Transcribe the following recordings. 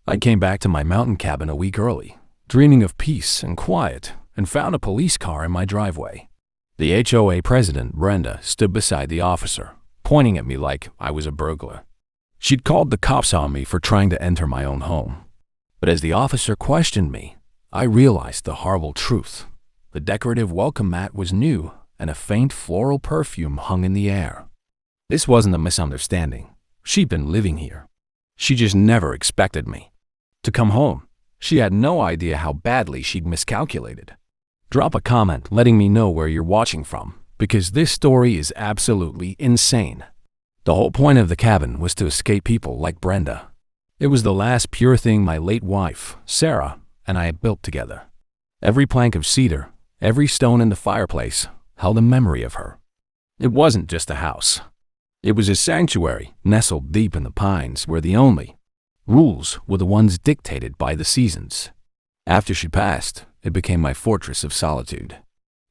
I came back to my mountain cabin a week early, dreaming of peace and quiet, and found a police car in my driveway. The HOA president, Brenda, stood beside the officer, pointing at me like I was a burglar. She'd called the cops on me for trying to enter my own home. But as the officer questioned me, I realized the horrible truth. The decorative welcome mat was new, and a faint floral perfume hung in the air. This wasn't a misunderstanding. She'd been living here. She just never expected me to come home. She had no idea how badly she'd miscalculated. Drop a comment letting me know where you're watching from, because this story is absolutely insane. The whole point of the cabin was to escape people like Brenda. It was the last pure thing my late wife, Sarah, and I had built together. Every plank of cedar, every stone in the fireplace held a memory of her. It wasn't just a house. It was a sanctuary nestled deep in the pines where the only rules were the ones dictated by the seasons. After she passed, it became my fortress of solitude.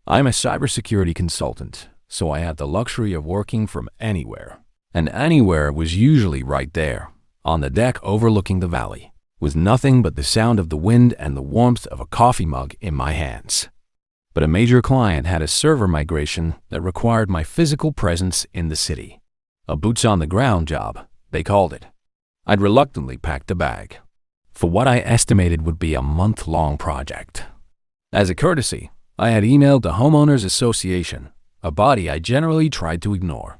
I'm a cybersecurity consultant, so I had the luxury of working from anywhere. And anywhere was usually right there, on the deck overlooking the valley, with nothing but the sound of the wind and the warmth of a coffee mug in my hands. But a major client had a server migration that required my physical presence in the city. A boots-on-the-ground job, they called it. I'd reluctantly packed a bag for what I estimated would be a month-long project. As a courtesy, I had emailed the Homeowners Association, a body I generally tried to ignore.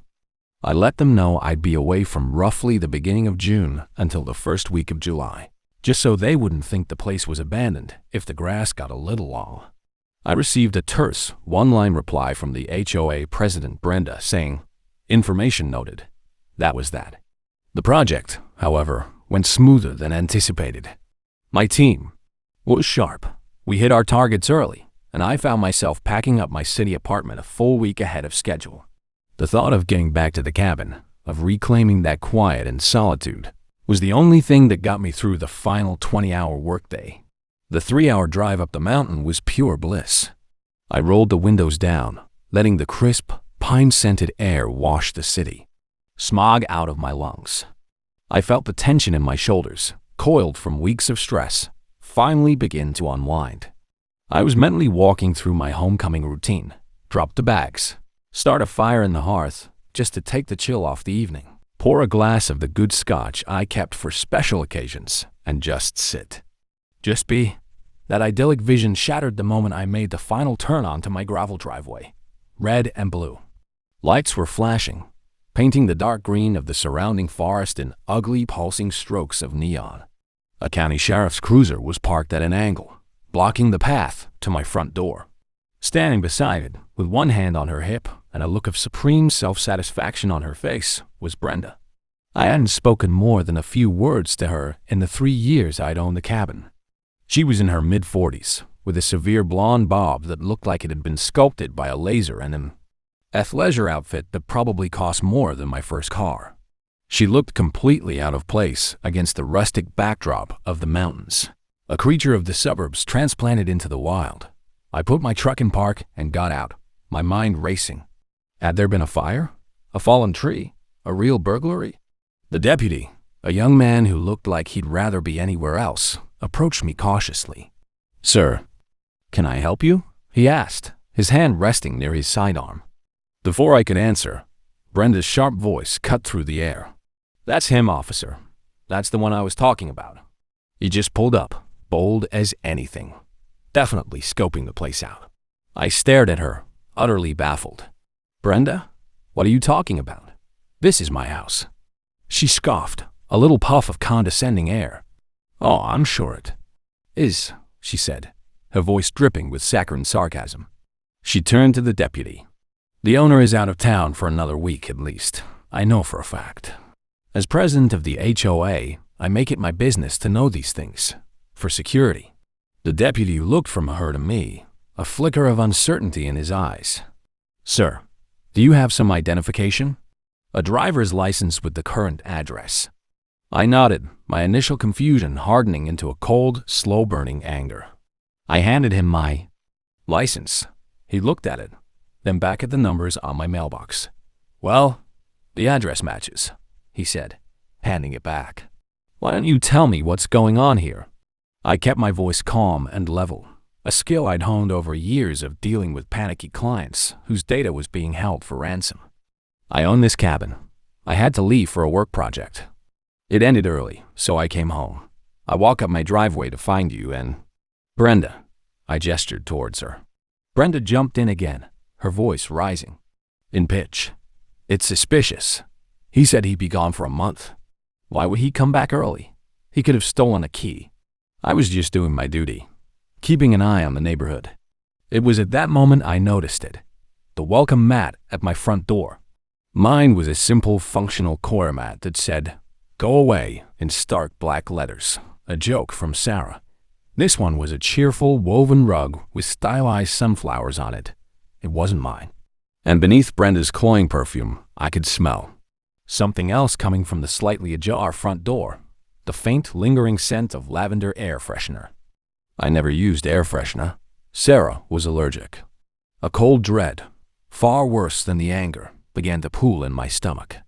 I let them know I'd be away from roughly the beginning of June until the first week of July, just so they wouldn't think the place was abandoned if the grass got a little long. I received a terse, one-line reply from the HOA president, Brenda, saying, "Information noted." That was that. The project, however, went smoother than anticipated. My team was sharp. We hit our targets early, and I found myself packing up my city apartment a full week ahead of schedule. The thought of getting back to the cabin, of reclaiming that quiet and solitude, was the only thing that got me through the final 20-hour workday. The 3-hour drive up the mountain was pure bliss. I rolled the windows down, letting the crisp, pine-scented air wash the city, smog out of my lungs. I felt the tension in my shoulders, coiled from weeks of stress, finally begin to unwind. I was mentally walking through my homecoming routine, drop the bags, start a fire in the hearth just to take the chill off the evening, pour a glass of the good scotch I kept for special occasions, and just sit. Just be. That idyllic vision shattered the moment I made the final turn onto my gravel driveway, red and blue. Lights were flashing, painting the dark green of the surrounding forest in ugly, pulsing strokes of neon. A county sheriff's cruiser was parked at an angle, blocking the path to my front door. Standing beside it, with one hand on her hip and a look of supreme self-satisfaction on her face, was Brenda. I hadn't spoken more than a few words to her in the 3 years I'd owned the cabin. She was in her mid-40s, with a severe blonde bob that looked like it had been sculpted by a laser and an athleisure outfit that probably cost more than my first car. She looked completely out of place against the rustic backdrop of the mountains, a creature of the suburbs transplanted into the wild. I put my truck in park and got out, my mind racing. Had there been a fire? A fallen tree? A real burglary? The deputy, a young man who looked like he'd rather be anywhere else, approached me cautiously. "Sir, can I help you?" he asked, his hand resting near his sidearm. Before I could answer, Brenda's sharp voice cut through the air. "That's him, officer. That's the one I was talking about." He just pulled up, bold as anything, definitely scoping the place out. I stared at her, utterly baffled. "Brenda, what are you talking about? This is my house." She scoffed, a little puff of condescending air. "Oh, I'm sure it is," she said, her voice dripping with saccharine sarcasm. She turned to the deputy. "The owner is out of town for another week at least. I know for a fact. As president of the HOA, I make it my business to know these things, for security." The deputy looked from her to me, a flicker of uncertainty in his eyes. "Sir, do you have some identification? A driver's license with the current address." I nodded, my initial confusion hardening into a cold, slow-burning anger. I handed him my license. He looked at it, then back at the numbers on my mailbox. "Well, the address matches," he said, handing it back. Why don't you tell me what's going on here? I kept my voice calm and level, a skill I'd honed over years of dealing with panicky clients whose data was being held for ransom. I own this cabin. I had to leave for a work project. It ended early, so I came home. I walk up my driveway to find you and… Brenda. I gestured towards her. Brenda jumped in again, her voice rising in pitch. It's suspicious. He said he'd be gone for a month. Why would he come back early? He could have stolen a key. I was just doing my duty, keeping an eye on the neighborhood. It was at that moment I noticed it. The welcome mat at my front door. Mine was a simple, functional coir mat that said, "Go away," in stark black letters, a joke from Sarah. This one was a cheerful, woven rug with stylized sunflowers on it. It wasn't mine. And beneath Brenda's cloying perfume, I could smell something else coming from the slightly ajar front door, the faint, lingering scent of lavender air freshener. I never used air freshener. Sarah was allergic. A cold dread, far worse than the anger, began to pool in my stomach.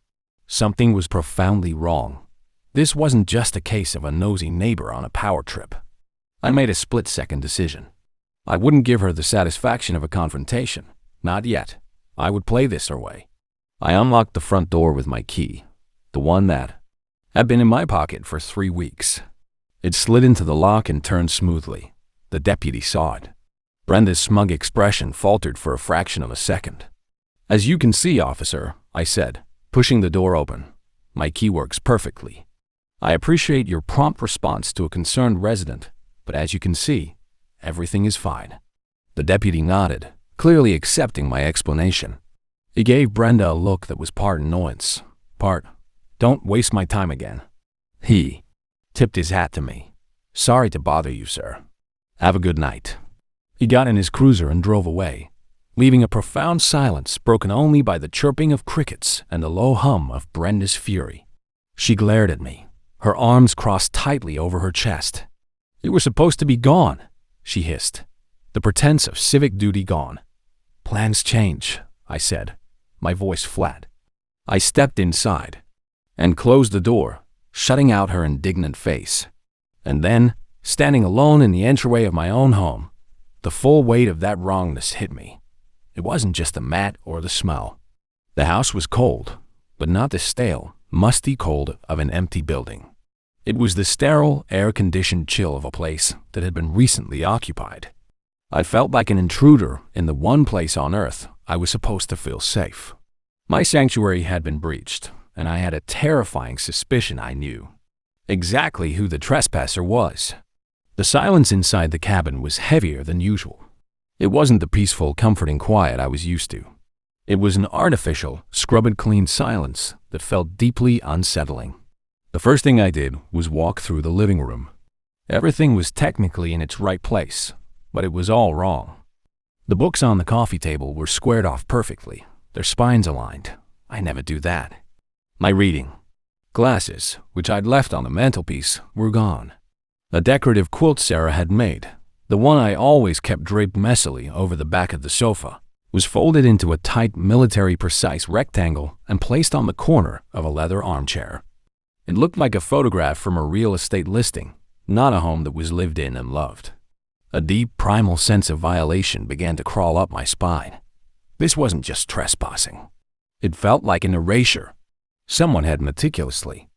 Something was profoundly wrong. This wasn't just a case of a nosy neighbor on a power trip. I made a split-second decision. I wouldn't give her the satisfaction of a confrontation. Not yet. I would play this her way. I unlocked the front door with my key, the one that had been in my pocket for 3 weeks. It slid into the lock and turned smoothly. The deputy saw it. Brenda's smug expression faltered for a fraction of a second. "As you can see, officer," I said, pushing the door open, "my key works perfectly. I appreciate your prompt response to a concerned resident, but as you can see, everything is fine." The deputy nodded, clearly accepting my explanation. He gave Brenda a look that was part annoyance, part, "Don't waste my time again." He tipped his hat to me. "Sorry to bother you, sir. Have a good night." He got in his cruiser and drove away, leaving a profound silence broken only by the chirping of crickets and the low hum of Brenda's fury. She glared at me, her arms crossed tightly over her chest. "You were supposed to be gone," she hissed, the pretense of civic duty gone. "Plans change," I said, my voice flat. I stepped inside and closed the door, shutting out her indignant face. And then, standing alone in the entryway of my own home, the full weight of that wrongness hit me. It wasn't just the mat or the smell. The house was cold, but not the stale, musty cold of an empty building. It was the sterile, air-conditioned chill of a place that had been recently occupied. I felt like an intruder in the one place on earth I was supposed to feel safe. My sanctuary had been breached, and I had a terrifying suspicion I knew exactly who the trespasser was. The silence inside the cabin was heavier than usual. It wasn't the peaceful, comforting quiet I was used to. It was an artificial, scrub-and-clean silence that felt deeply unsettling. The first thing I did was walk through the living room. Everything was technically in its right place, but it was all wrong. The books on the coffee table were squared off perfectly, their spines aligned. I never do that. My reading glasses, which I'd left on the mantelpiece, were gone. A decorative quilt Sarah had made, the one I always kept draped messily over the back of the sofa, was folded into a tight, military-precise rectangle and placed on the corner of a leather armchair. It looked like a photograph from a real estate listing, not a home that was lived in and loved. A deep, primal sense of violation began to crawl up my spine. This wasn't just trespassing. It felt like an erasure. Someone had meticulously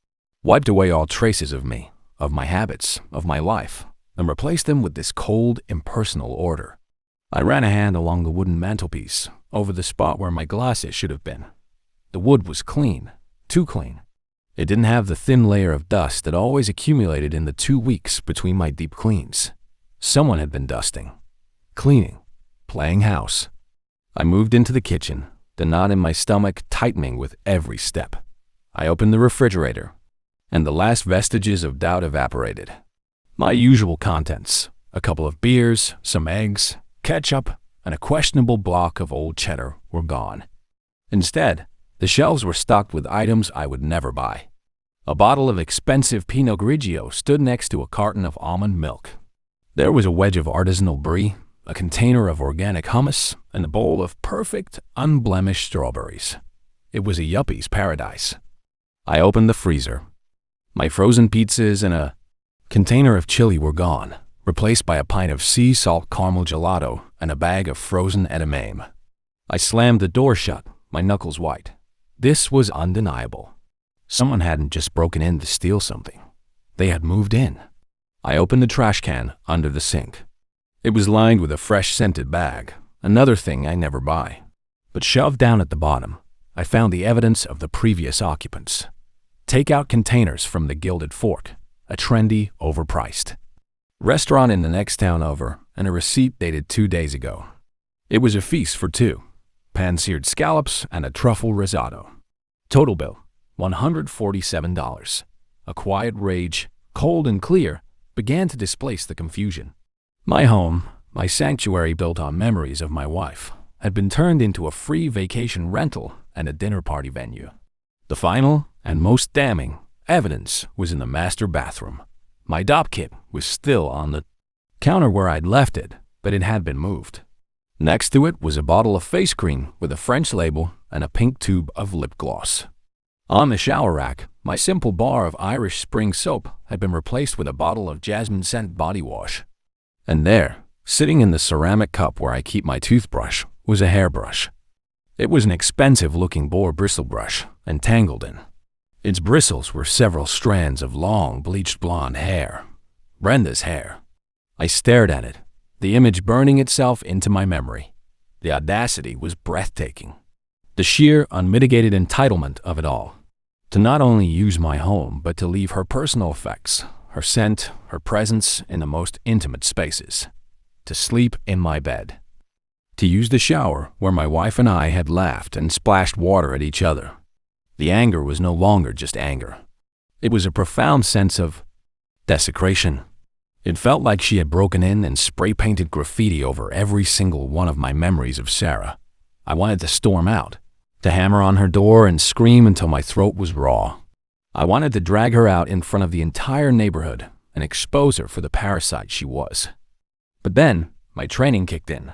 wiped away all traces of me, of my habits, of my life, and replaced them with this cold, impersonal order. I ran a hand along the wooden mantelpiece, over the spot where my glasses should have been. The wood was clean, too clean. It didn't have the thin layer of dust that always accumulated in the 2 weeks between my deep cleans. Someone had been dusting, cleaning, playing house. I moved into the kitchen, the knot in my stomach tightening with every step. I opened the refrigerator, and the last vestiges of doubt evaporated. My usual contents, a couple of beers, some eggs, ketchup, and a questionable block of old cheddar were gone. Instead, the shelves were stocked with items I would never buy. A bottle of expensive Pinot Grigio stood next to a carton of almond milk. There was a wedge of artisanal brie, a container of organic hummus, and a bowl of perfect, unblemished strawberries. It was a yuppie's paradise. I opened the freezer. My frozen pizzas and a container of chili were gone, replaced by a pint of sea salt caramel gelato and a bag of frozen edamame. I slammed the door shut, my knuckles white. This was undeniable. Someone hadn't just broken in to steal something. They had moved in. I opened the trash can under the sink. It was lined with a fresh scented bag, another thing I never buy. But shoved down at the bottom, I found the evidence of the previous occupants. Take-out containers from the Gilded Fork, a trendy, overpriced restaurant in the next town over, and a receipt dated 2 days ago. It was a feast for two, pan-seared scallops and a truffle risotto. Total bill, $147. A quiet rage, cold and clear, began to displace the confusion. My home, my sanctuary built on memories of my wife, had been turned into a free vacation rental and a dinner party venue. The final and most damning evidence was in the master bathroom. My dop kit was still on the counter where I'd left it, but it had been moved. Next to it was a bottle of face cream with a French label and a pink tube of lip gloss. On the shower rack, my simple bar of Irish Spring soap had been replaced with a bottle of jasmine scent body wash. And there, sitting in the ceramic cup where I keep my toothbrush, was a hairbrush. It was an expensive-looking boar bristle brush, and tangled in its bristles were several strands of long, bleached blonde hair. Brenda's hair. I stared at it, the image burning itself into my memory. The audacity was breathtaking. The sheer, unmitigated entitlement of it all. To not only use my home, but to leave her personal effects, her scent, her presence in the most intimate spaces. To sleep in my bed. To use the shower where my wife and I had laughed and splashed water at each other. The anger was no longer just anger. It was a profound sense of desecration. It felt like she had broken in and spray-painted graffiti over every single one of my memories of Sarah. I wanted to storm out, to hammer on her door and scream until my throat was raw. I wanted to drag her out in front of the entire neighborhood and expose her for the parasite she was. But then, my training kicked in.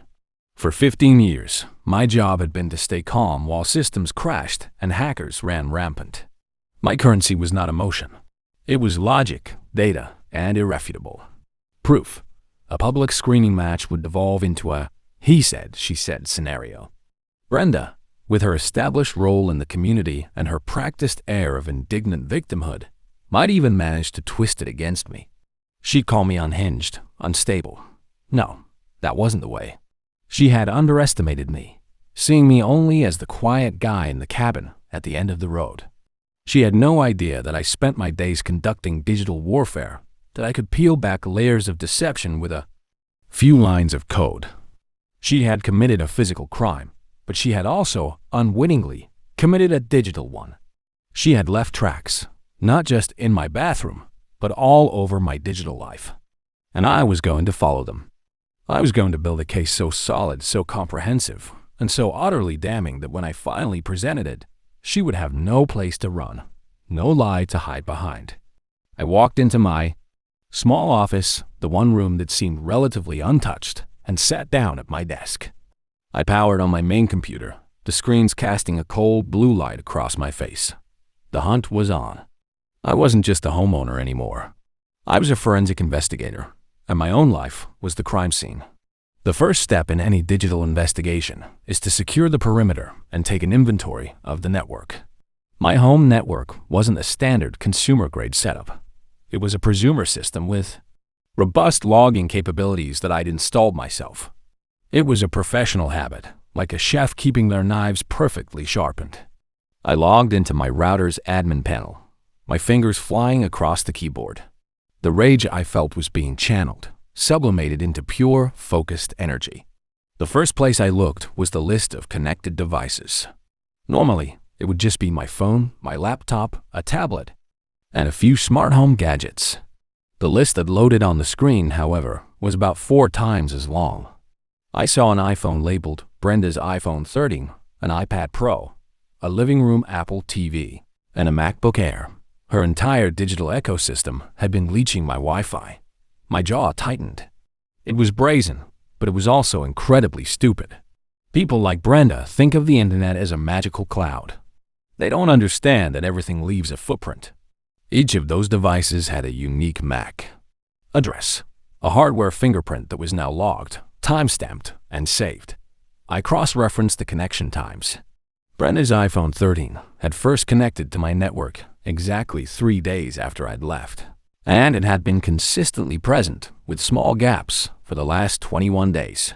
For 15 years, my job had been to stay calm while systems crashed and hackers ran rampant. My currency was not emotion. It was logic, data, and irrefutable proof. A public screaming match would devolve into a he said, she said scenario. Brenda, with her established role in the community and her practiced air of indignant victimhood, might even manage to twist it against me. She'd call me unhinged, unstable. No, that wasn't the way. She had underestimated me, seeing me only as the quiet guy in the cabin at the end of the road. She had no idea that I spent my days conducting digital warfare, that I could peel back layers of deception with a few lines of code. She had committed a physical crime, but she had also, unwittingly, committed a digital one. She had left tracks, not just in my bathroom, but all over my digital life. And I was going to follow them. I was going to build a case so solid, so comprehensive, and so utterly damning that when I finally presented it, she would have no place to run, no lie to hide behind. I walked into my small office, the one room that seemed relatively untouched, and sat down at my desk. I powered on my main computer, the screens casting a cold blue light across my face. The hunt was on. I wasn't just a homeowner anymore. I was a forensic investigator, and my own life was the crime scene. The first step in any digital investigation is to secure the perimeter and take an inventory of the network. My home network wasn't a standard consumer-grade setup. It was a presumer system with robust logging capabilities that I'd installed myself. It was a professional habit, like a chef keeping their knives perfectly sharpened. I logged into my router's admin panel, my fingers flying across the keyboard. The rage I felt was being channeled, sublimated into pure, focused energy. The first place I looked was the list of connected devices. Normally, it would just be my phone, my laptop, a tablet, and a few smart home gadgets. The list that loaded on the screen, however, was about 4 times as long. I saw an iPhone labeled Brenda's iPhone 13, an iPad Pro, a living room Apple TV, and a MacBook Air. Her entire digital ecosystem had been leeching my Wi-Fi. My jaw tightened. It was brazen, but it was also incredibly stupid. People like Brenda think of the internet as a magical cloud. They don't understand that everything leaves a footprint. Each of those devices had a unique MAC address, a hardware fingerprint that was now logged, time-stamped, and saved. I cross-referenced the connection times. Brenda's iPhone 13 had first connected to my network exactly 3 days after I'd left, and it had been consistently present with small gaps for the last 21 days.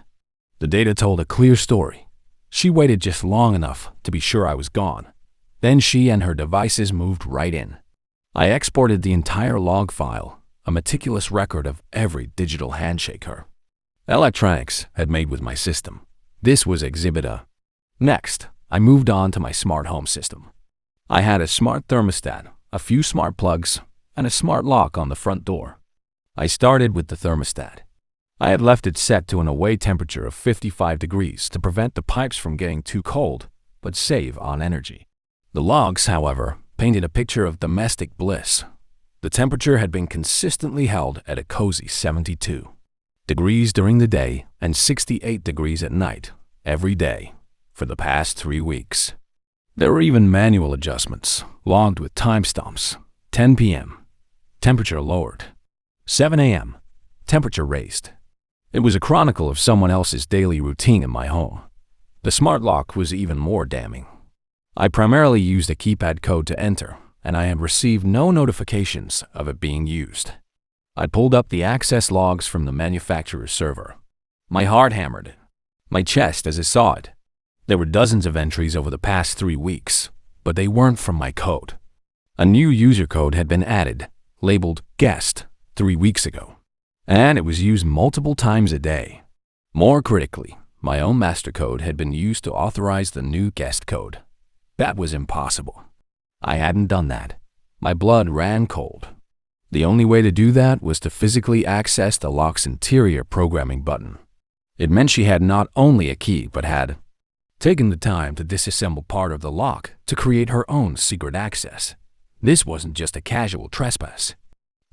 The data told a clear story. She waited just long enough to be sure I was gone. Then she and her devices moved right in. I exported the entire log file, a meticulous record of every digital handshake her electronics had made with my system. This was Exhibit A. Next, I moved on to my smart home system. I had a smart thermostat, a few smart plugs, and a smart lock on the front door. I started with the thermostat. I had left it set to an away temperature of 55 degrees to prevent the pipes from getting too cold, but save on energy. The logs, however, painted a picture of domestic bliss. The temperature had been consistently held at a cozy 72 degrees during the day and 68 degrees at night, every day, for the past 3 weeks. There were even manual adjustments, logged with timestamps. 10 p.m., temperature lowered. 7 a.m., temperature raised. It was a chronicle of someone else's daily routine in my home. The smart lock was even more damning. I primarily used a keypad code to enter, and I had received no notifications of it being used. I pulled up the access logs from the manufacturer's server. My heart hammered, my chest as I saw it. There were dozens of entries over the past 3 weeks, but they weren't from my code. A new user code had been added, labeled guest, 3 weeks ago, and it was used multiple times a day. More critically, my own master code had been used to authorize the new guest code. That was impossible. I hadn't done that. My blood ran cold. The only way to do that was to physically access the lock's interior programming button. It meant she had not only a key, but had taken the time to disassemble part of the lock to create her own secret access. This wasn't just a casual trespass.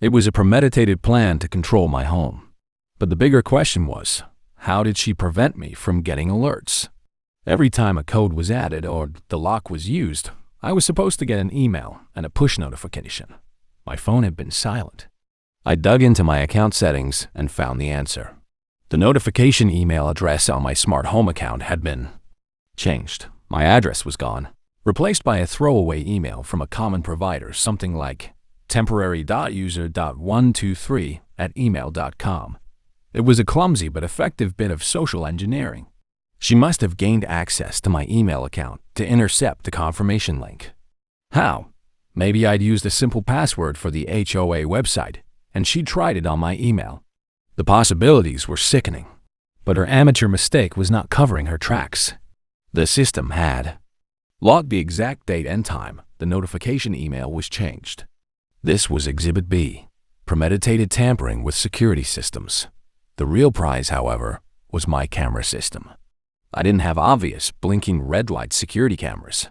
It was a premeditated plan to control my home. But the bigger question was, how did she prevent me from getting alerts? Every time a code was added or the lock was used, I was supposed to get an email and a push notification. My phone had been silent. I dug into my account settings and found the answer. The notification email address on my smart home account had been changed. My address was gone, replaced by a throwaway email from a common provider, something like temporary.user.123@email.com. It was a clumsy but effective bit of social engineering. She must have gained access to my email account to intercept the confirmation link. How? Maybe I'd used a simple password for the HOA website, and she tried it on my email. The possibilities were sickening, but her amateur mistake was not covering her tracks. The system had logged the exact date and time the notification email was changed. This was Exhibit B, premeditated tampering with security systems. The real prize, however, was my camera system. I didn't have obvious, blinking red light security cameras.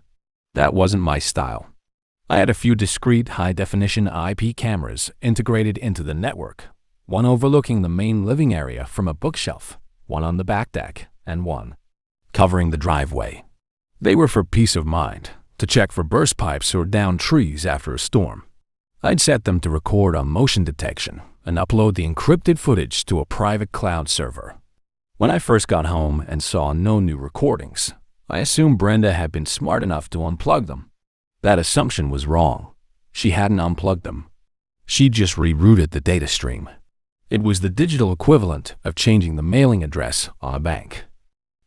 That wasn't my style. I had a few discrete, high-definition IP cameras integrated into the network, one overlooking the main living area from a bookshelf, one on the back deck, and one covering the driveway. They were for peace of mind, to check for burst pipes or downed trees after a storm. I'd set them to record on motion detection and upload the encrypted footage to a private cloud server. When I first got home and saw no new recordings, I assumed Brenda had been smart enough to unplug them. That assumption was wrong. She hadn't unplugged them. She just rerouted the data stream. It was the digital equivalent of changing the mailing address on a bank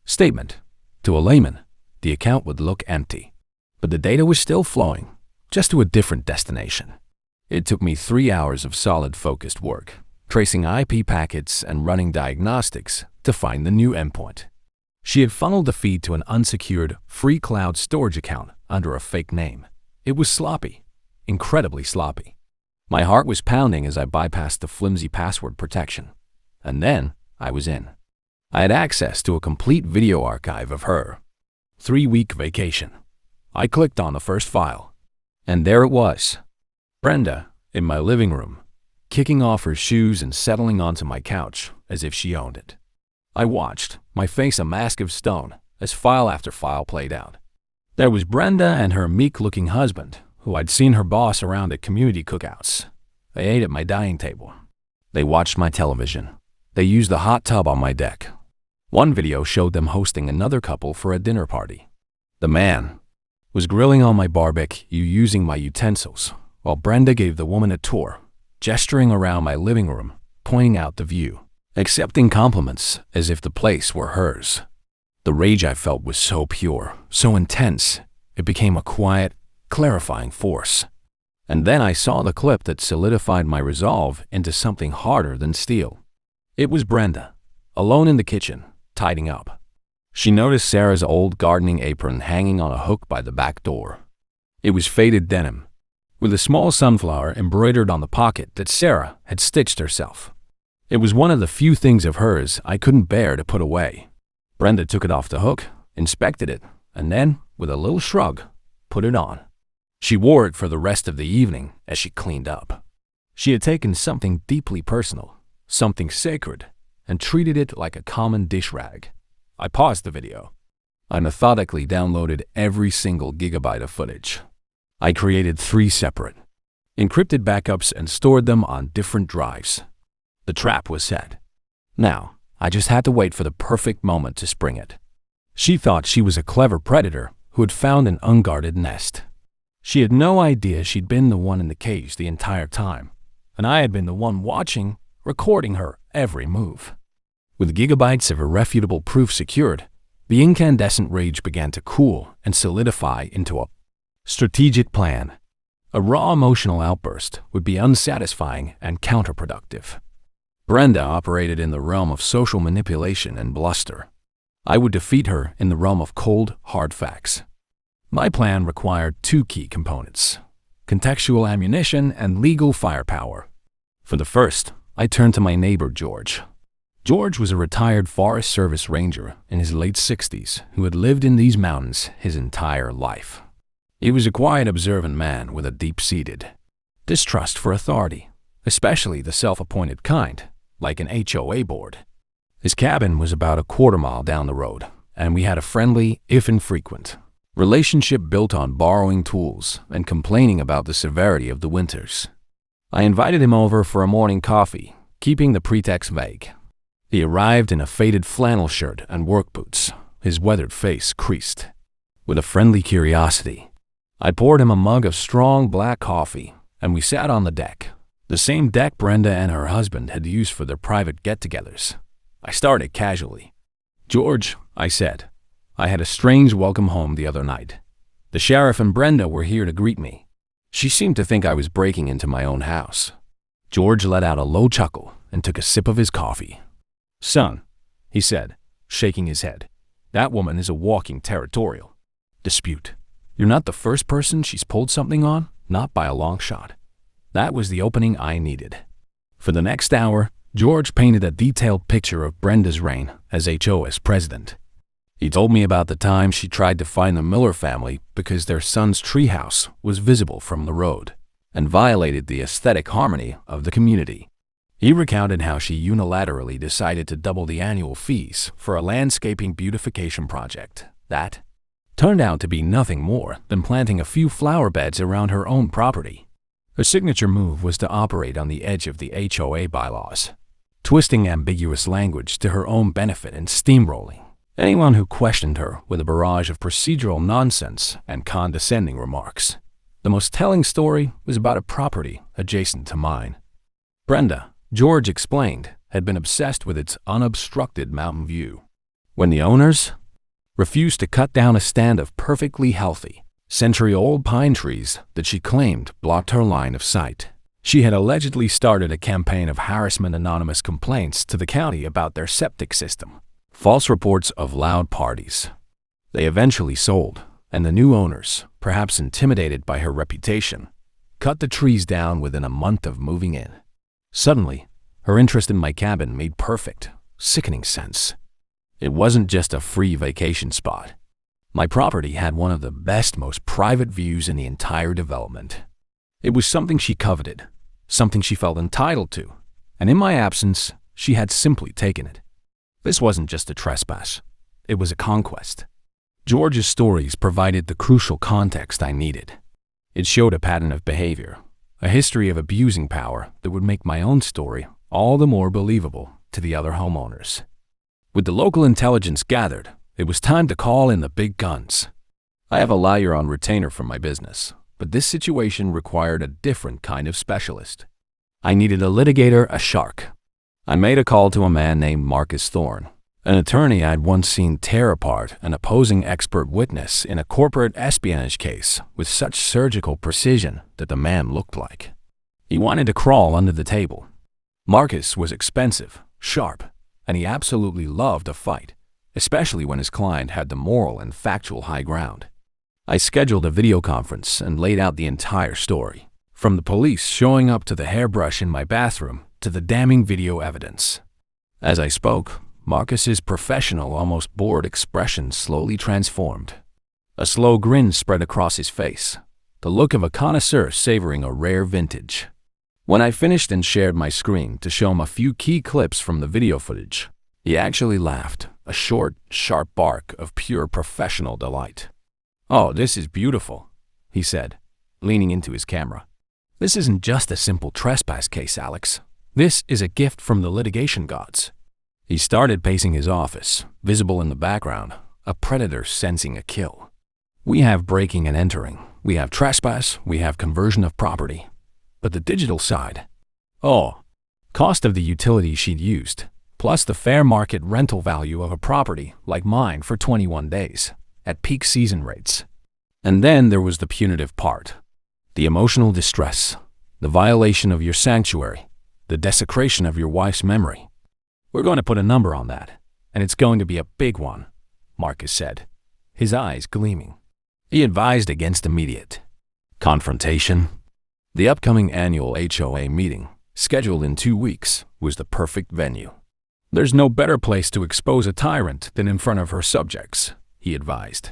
statement. To a layman, the account would look empty, but the data was still flowing, just to a different destination. It took me 3 hours of solid focused work, tracing IP packets and running diagnostics to find the new endpoint. She had funneled the feed to an unsecured, free cloud storage account under a fake name. It was sloppy, incredibly sloppy. My heart was pounding as I bypassed the flimsy password protection. And then I was in. I had access to a complete video archive of her 3-week vacation. I clicked on the first file, and there it was. Brenda, in my living room, kicking off her shoes and settling onto my couch as if she owned it. I watched, my face a mask of stone, as file after file played out. There was Brenda and her meek-looking husband, who I'd seen her boss around at community cookouts. They ate at my dining table. They watched my television. They used the hot tub on my deck. One video showed them hosting another couple for a dinner party. The man was grilling on my barbecue using my utensils, while Brenda gave the woman a tour, gesturing around my living room, pointing out the view, accepting compliments as if the place were hers. The rage I felt was so pure, so intense, it became a quiet, clarifying force. And then I saw the clip that solidified my resolve into something harder than steel. It was Brenda, alone in the kitchen, tidying up. She noticed Sarah's old gardening apron hanging on a hook by the back door. It was faded denim, with a small sunflower embroidered on the pocket that Sarah had stitched herself. It was one of the few things of hers I couldn't bear to put away. Brenda took it off the hook, inspected it, and then, with a little shrug, put it on. She wore it for the rest of the evening as she cleaned up. She had taken something deeply personal, something sacred, and treated it like a common dish rag. I paused the video. I methodically downloaded every single gigabyte of footage. I created 3 separate, encrypted backups and stored them on different drives. The trap was set. Now, I just had to wait for the perfect moment to spring it. She thought she was a clever predator who had found an unguarded nest. She had no idea she'd been the one in the cage the entire time, and I had been the one watching, recording her every move. With gigabytes of irrefutable proof secured, the incandescent rage began to cool and solidify into a strategic plan. A raw emotional outburst would be unsatisfying and counterproductive. Brenda operated in the realm of social manipulation and bluster. I would defeat her in the realm of cold, hard facts. My plan required 2 key components: contextual ammunition and legal firepower. For the first, I turned to my neighbor George. George was a retired Forest Service ranger in his late 60s who had lived in these mountains his entire life. He was a quiet, observant man with a deep-seated distrust for authority, especially the self-appointed kind, like an HOA board. His cabin was about a quarter-mile down the road, and we had a friendly, if infrequent, relationship built on borrowing tools and complaining about the severity of the winters. I invited him over for a morning coffee, keeping the pretext vague. He arrived in a faded flannel shirt and work boots, his weathered face creased. With a friendly curiosity, I poured him a mug of strong black coffee, and we sat on the deck, the same deck Brenda and her husband had used for their private get-togethers. I started casually. "George," I said, "I had a strange welcome home the other night. The sheriff and Brenda were here to greet me. She seemed to think I was breaking into my own house." George let out a low chuckle and took a sip of his coffee. "Son," he said, shaking his head, "that woman is a walking territorial dispute. You're not the first person she's pulled something on, not by a long shot." That was the opening I needed. For the next hour, George painted a detailed picture of Brenda's reign as HOS president. He told me about the time she tried to find the Miller family because their son's treehouse was visible from the road and violated the aesthetic harmony of the community. He recounted how she unilaterally decided to double the annual fees for a landscaping beautification project that turned out to be nothing more than planting a few flower beds around her own property. Her signature move was to operate on the edge of the HOA bylaws, twisting ambiguous language to her own benefit and steamrolling anyone who questioned her with a barrage of procedural nonsense and condescending remarks. The most telling story was about a property adjacent to mine. Brenda, George explained, had been obsessed with its unobstructed mountain view. When the owners refused to cut down a stand of perfectly healthy, century-old pine trees that she claimed blocked her line of sight, she had allegedly started a campaign of harassment anonymous complaints to the county about their septic system, false reports of loud parties. They eventually sold, and the new owners, perhaps intimidated by her reputation, cut the trees down within a month of moving in. Suddenly, her interest in my cabin made perfect, sickening sense. It wasn't just a free vacation spot. My property had one of the best, most private views in the entire development. It was something she coveted, something she felt entitled to, and in my absence, she had simply taken it. This wasn't just a trespass. It was a conquest. George's stories provided the crucial context I needed. It showed a pattern of behavior, a history of abusing power that would make my own story all the more believable to the other homeowners. With the local intelligence gathered, it was time to call in the big guns. I have a lawyer on retainer for my business, but this situation required a different kind of specialist. I needed a litigator, a shark. I made a call to a man named Marcus Thorne, an attorney I'd once seen tear apart an opposing expert witness in a corporate espionage case with such surgical precision that the man looked like he wanted to crawl under the table. Marcus was expensive, sharp, and he absolutely loved a fight, especially when his client had the moral and factual high ground. I scheduled a video conference and laid out the entire story, from the police showing up to the hairbrush in my bathroom to the damning video evidence. As I spoke, Marcus's professional, almost bored expression slowly transformed. A slow grin spread across his face, the look of a connoisseur savoring a rare vintage. When I finished and shared my screen to show him a few key clips from the video footage, he actually laughed, a short, sharp bark of pure professional delight. "Oh, this is beautiful," he said, leaning into his camera. "This isn't just a simple trespass case, Alex. This is a gift from the litigation gods." He started pacing his office, visible in the background, a predator sensing a kill. "We have breaking and entering, we have trespass, we have conversion of property. But the digital side? Oh, cost of the utility she'd used, plus the fair market rental value of a property like mine for 21 days, at peak season rates. And then there was the punitive part. The emotional distress, the violation of your sanctuary, the desecration of your wife's memory. We're going to put a number on that, and it's going to be a big one," Marcus said, his eyes gleaming. He advised against immediate confrontation. The upcoming annual HOA meeting, scheduled in 2 weeks, was the perfect venue. "There's no better place to expose a tyrant than in front of her subjects," he advised.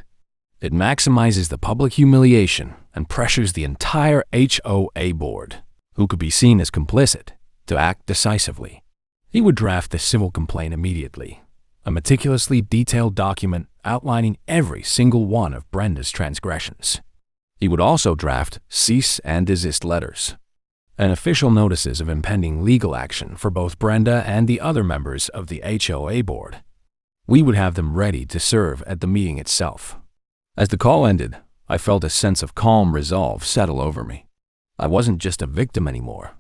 "It maximizes the public humiliation and pressures the entire HOA board, who could be seen as complicit, to act decisively." He would draft the civil complaint immediately, a meticulously detailed document outlining every single one of Brenda's transgressions. He would also draft cease and desist letters and official notices of impending legal action for both Brenda and the other members of the HOA board. We would have them ready to serve at the meeting itself. As the call ended, I felt a sense of calm resolve settle over me. I wasn't just a victim anymore.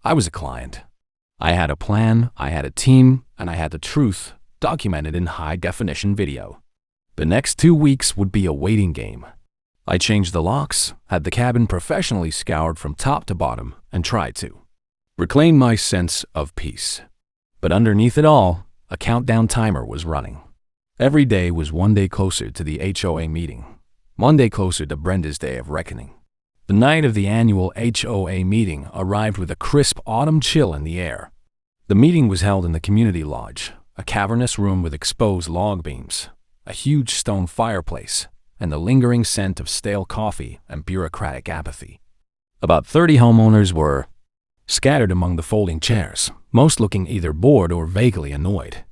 I was a client. I had a plan, I had a team, and I had the truth documented in high-definition video. The next 2 weeks would be a waiting game. I changed the locks, had the cabin professionally scoured from top to bottom, and tried to reclaim my sense of peace. But underneath it all, a countdown timer was running. Every day was 1 day closer to the HOA meeting, 1 day closer to Brenda's day of reckoning. The night of the annual HOA meeting arrived with a crisp autumn chill in the air. The meeting was held in the community lodge, a cavernous room with exposed log beams, a huge stone fireplace, and the lingering scent of stale coffee and bureaucratic apathy. About 30 homeowners were scattered among the folding chairs, most looking either bored or vaguely annoyed.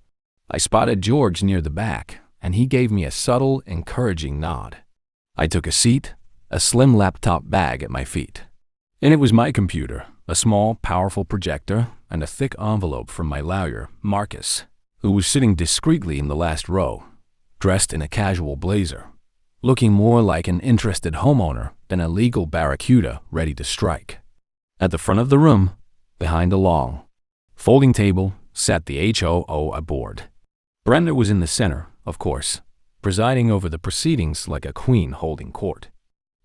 I spotted George near the back, and he gave me a subtle, encouraging nod. I took a seat, a slim laptop bag at my feet. And it was my computer, a small, powerful projector, and a thick envelope from my lawyer, Marcus, who was sitting discreetly in the last row, dressed in a casual blazer, looking more like an interested homeowner than a legal barracuda ready to strike. At the front of the room, behind a long folding table, sat the HOA board. Brenda was in the center, of course, presiding over the proceedings like a queen holding court.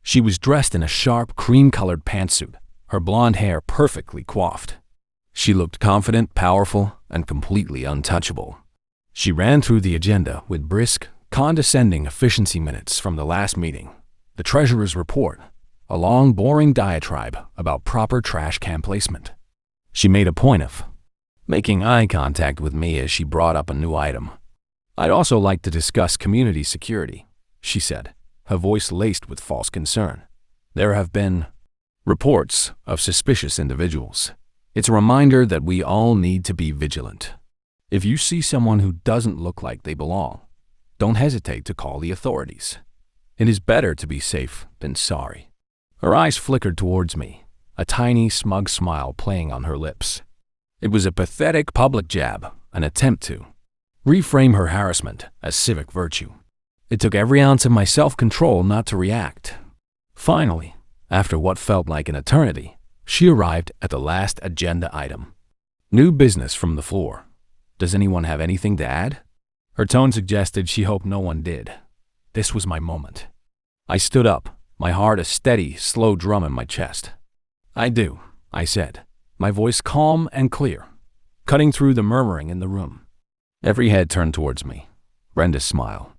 She was dressed in a sharp, cream-colored pantsuit, her blonde hair perfectly coiffed. She looked confident, powerful, and completely untouchable. She ran through the agenda with brisk, condescending efficiency minutes from the last meeting, the treasurer's report, a long, boring diatribe about proper trash can placement. She made a point of making eye contact with me as she brought up a new item. "I'd also like to discuss community security," she said, her voice laced with false concern. "There have been reports of suspicious individuals. It's a reminder that we all need to be vigilant. If you see someone who doesn't look like they belong, don't hesitate to call the authorities. It is better to be safe than sorry." Her eyes flickered towards me, a tiny, smug smile playing on her lips. It was a pathetic public jab, an attempt to reframe her harassment as civic virtue. It took every ounce of my self-control not to react. Finally, after what felt like an eternity, she arrived at the last agenda item. New business from the floor. Does anyone have anything to add? Her tone suggested she hoped no one did. This was my moment. I stood up, my heart a steady, slow drum in my chest. I do, I said, my voice calm and clear, cutting through the murmuring in the room. Every head turned towards me. Brenda's smile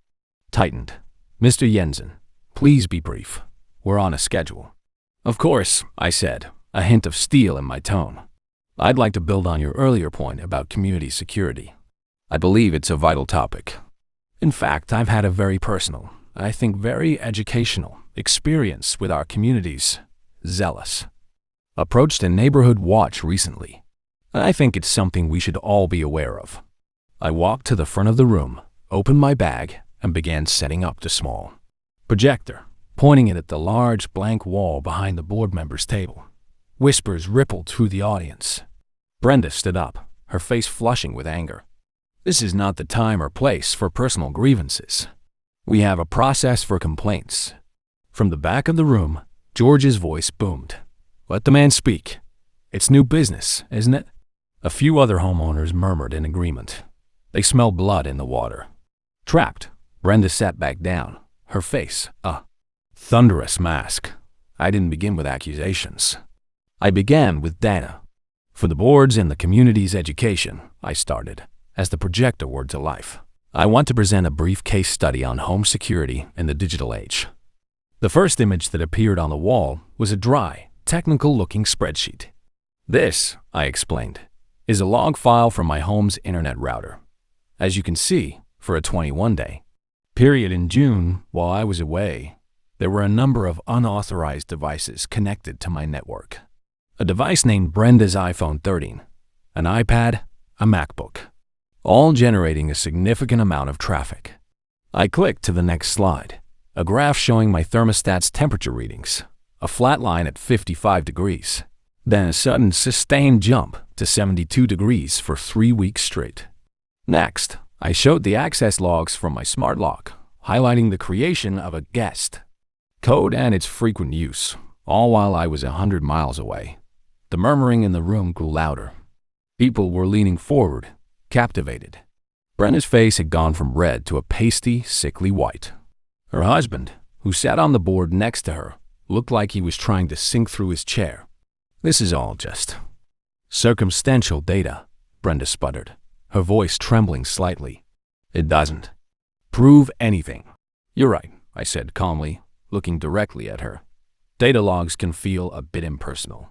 tightened. Mr. Jensen, please be brief. We're on a schedule. Of course, I said, a hint of steel in my tone. I'd like to build on your earlier point about community security. I believe it's a vital topic. In fact, I've had a very personal, I think very educational, experience with our community's zealous approach to neighborhood watch recently. I think it's something we should all be aware of. I walked to the front of the room, opened my bag, and began setting up the small projector, pointing it at the large blank wall behind the board members' table. Whispers rippled through the audience. Brenda stood up, her face flushing with anger. This is not the time or place for personal grievances. We have a process for complaints. From the back of the room, George's voice boomed. Let the man speak. It's new business, isn't it? A few other homeowners murmured in agreement. They smelled blood in the water. Trapped, Brenda sat back down, her face a thunderous mask. I didn't begin with accusations. I began with data. For the board's and the community's education, I started, as the projector word to life. I want to present a brief case study on home security in the digital age. The first image that appeared on the wall was a dry, technical-looking spreadsheet. This, I explained, is a log file from my home's internet router. As you can see, for a 21-day period in June, while I was away, there were a number of unauthorized devices connected to my network. A device named Brenda's iPhone 13, an iPad, a MacBook, all generating a significant amount of traffic. I clicked to the next slide, a graph showing my thermostat's temperature readings, a flat line at 55 degrees, then a sudden sustained jump to 72 degrees for 3 weeks straight. Next, I showed the access logs from my smart lock, highlighting the creation of a guest code and its frequent use, all while I was 100 miles away. The murmuring in the room grew louder. People were leaning forward, captivated. Brenda's face had gone from red to a pasty, sickly white. Her husband, who sat on the board next to her, looked like he was trying to sink through his chair. This is all just circumstantial data, Brenda sputtered, her voice trembling slightly. It doesn't prove anything. You're right, I said calmly, looking directly at her. Data logs can feel a bit impersonal.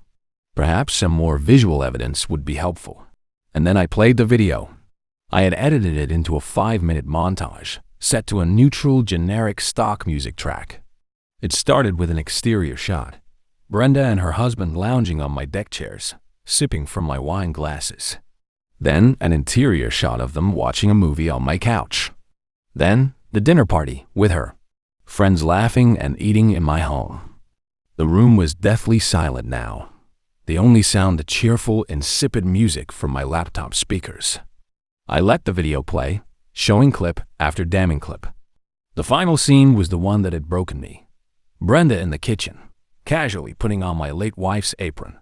Perhaps some more visual evidence would be helpful. And then I played the video. I had edited it into a 5-minute montage, set to a neutral, generic stock music track. It started with an exterior shot. Brenda and her husband lounging on my deck chairs, sipping from my wine glasses. Then an interior shot of them watching a movie on my couch. Then the dinner party with her. Friends laughing and eating in my home. The room was deathly silent now. The only sound the cheerful, insipid music from my laptop speakers. I let the video play, showing clip after damning clip. The final scene was the one that had broken me. Brenda in the kitchen, casually putting on my late wife's apron.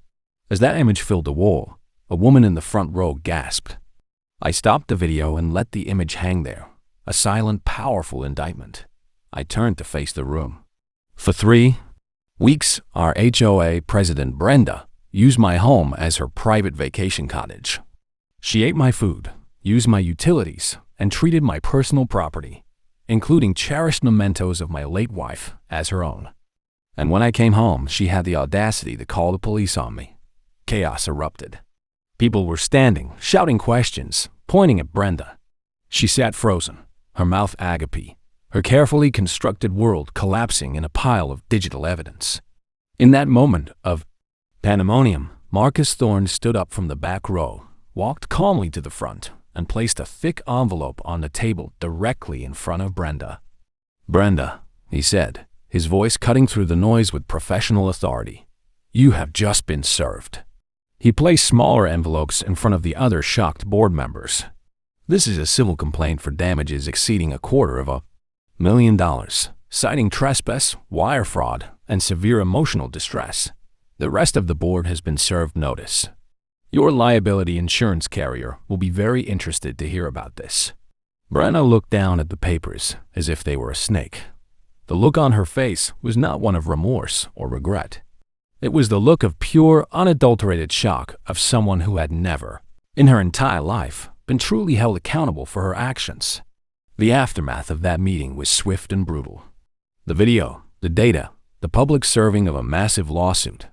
As that image filled the wall, a woman in the front row gasped. I stopped the video and let the image hang there, a silent, powerful indictment. I turned to face the room. For 3 weeks, our HOA president, Brenda, used my home as her private vacation cottage. She ate my food, used my utilities, and treated my personal property, including cherished mementos of my late wife, as her own. And when I came home, she had the audacity to call the police on me. Chaos erupted. People were standing, shouting questions, pointing at Brenda. She sat frozen, her mouth agape, her carefully constructed world collapsing in a pile of digital evidence. In that moment of pandemonium, Marcus Thorne stood up from the back row, walked calmly to the front, and placed a thick envelope on the table directly in front of Brenda. "Brenda," he said, his voice cutting through the noise with professional authority. "You have just been served." He placed smaller envelopes in front of the other shocked board members. "This is a civil complaint for damages exceeding $250,000, citing trespass, wire fraud, and severe emotional distress. The rest of the board has been served notice. Your liability insurance carrier will be very interested to hear about this." Brenna looked down at the papers as if they were a snake. The look on her face was not one of remorse or regret. It was the look of pure, unadulterated shock of someone who had never, in her entire life, been truly held accountable for her actions. The aftermath of that meeting was swift and brutal. The video, the data, the public serving of a massive lawsuit.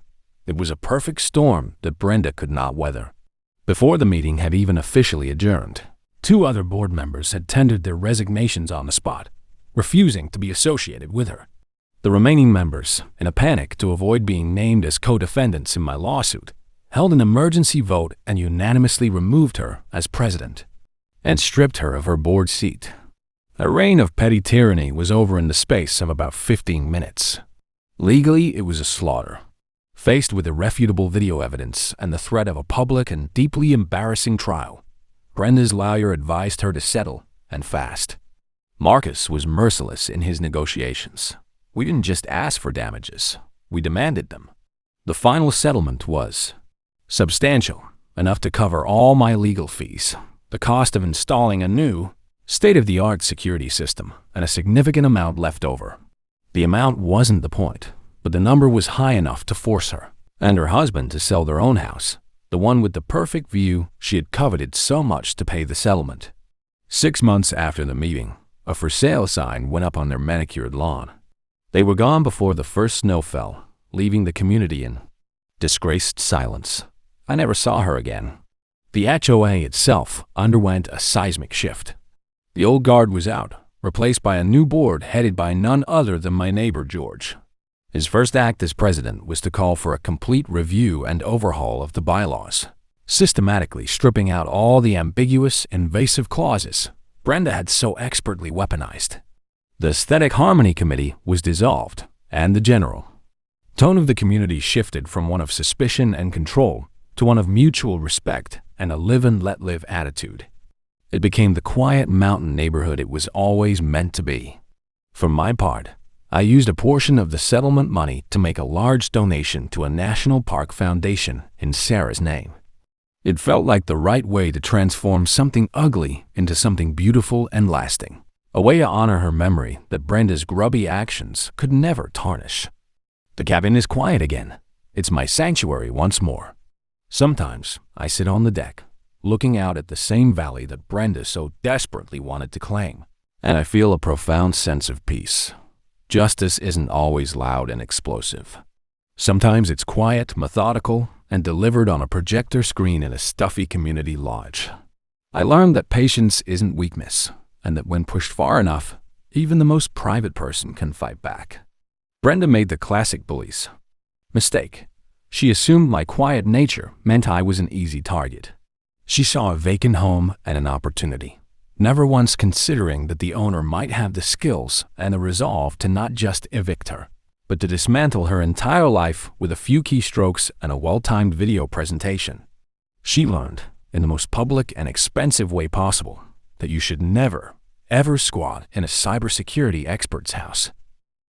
It was a perfect storm that Brenda could not weather. Before the meeting had even officially adjourned, 2 other board members had tendered their resignations on the spot, refusing to be associated with her. The remaining members, in a panic to avoid being named as co-defendants in my lawsuit, held an emergency vote and unanimously removed her as president and stripped her of her board seat. A reign of petty tyranny was over in the space of about 15 minutes. Legally, it was a slaughter. Faced with irrefutable video evidence and the threat of a public and deeply embarrassing trial, Brenda's lawyer advised her to settle, and fast. Marcus was merciless in his negotiations. We didn't just ask for damages, we demanded them. The final settlement was substantial, enough to cover all my legal fees, the cost of installing a new, state-of-the-art security system, and a significant amount left over. The amount wasn't the point, but the number was high enough to force her and her husband to sell their own house, the one with the perfect view she had coveted so much to pay the settlement. 6 months after the meeting, a for sale sign went up on their manicured lawn. They were gone before the first snow fell, leaving the community in disgraced silence. I never saw her again. The HOA itself underwent a seismic shift. The old guard was out, replaced by a new board headed by none other than my neighbor George. His first act as president was to call for a complete review and overhaul of the bylaws, systematically stripping out all the ambiguous, invasive clauses Brenda had so expertly weaponized. The Aesthetic Harmony Committee was dissolved, and the general tone of the community shifted from one of suspicion and control to one of mutual respect and a live and let live attitude. It became the quiet mountain neighborhood it was always meant to be. For my part, I used a portion of the settlement money to make a large donation to a national park foundation in Sarah's name. It felt like the right way to transform something ugly into something beautiful and lasting, a way to honor her memory that Brenda's grubby actions could never tarnish. The cabin is quiet again. It's my sanctuary once more. Sometimes I sit on the deck, looking out at the same valley that Brenda so desperately wanted to claim, and I feel a profound sense of peace. Justice isn't always loud and explosive. Sometimes it's quiet, methodical, and delivered on a projector screen in a stuffy community lodge. I learned that patience isn't weakness, and that when pushed far enough, even the most private person can fight back. Brenda made the classic bully's mistake. She assumed my quiet nature meant I was an easy target. She saw a vacant home and an opportunity, never once considering that the owner might have the skills and the resolve to not just evict her, but to dismantle her entire life with a few keystrokes and a well-timed video presentation. She learned, in the most public and expensive way possible, that you should never, ever squat in a cybersecurity expert's house.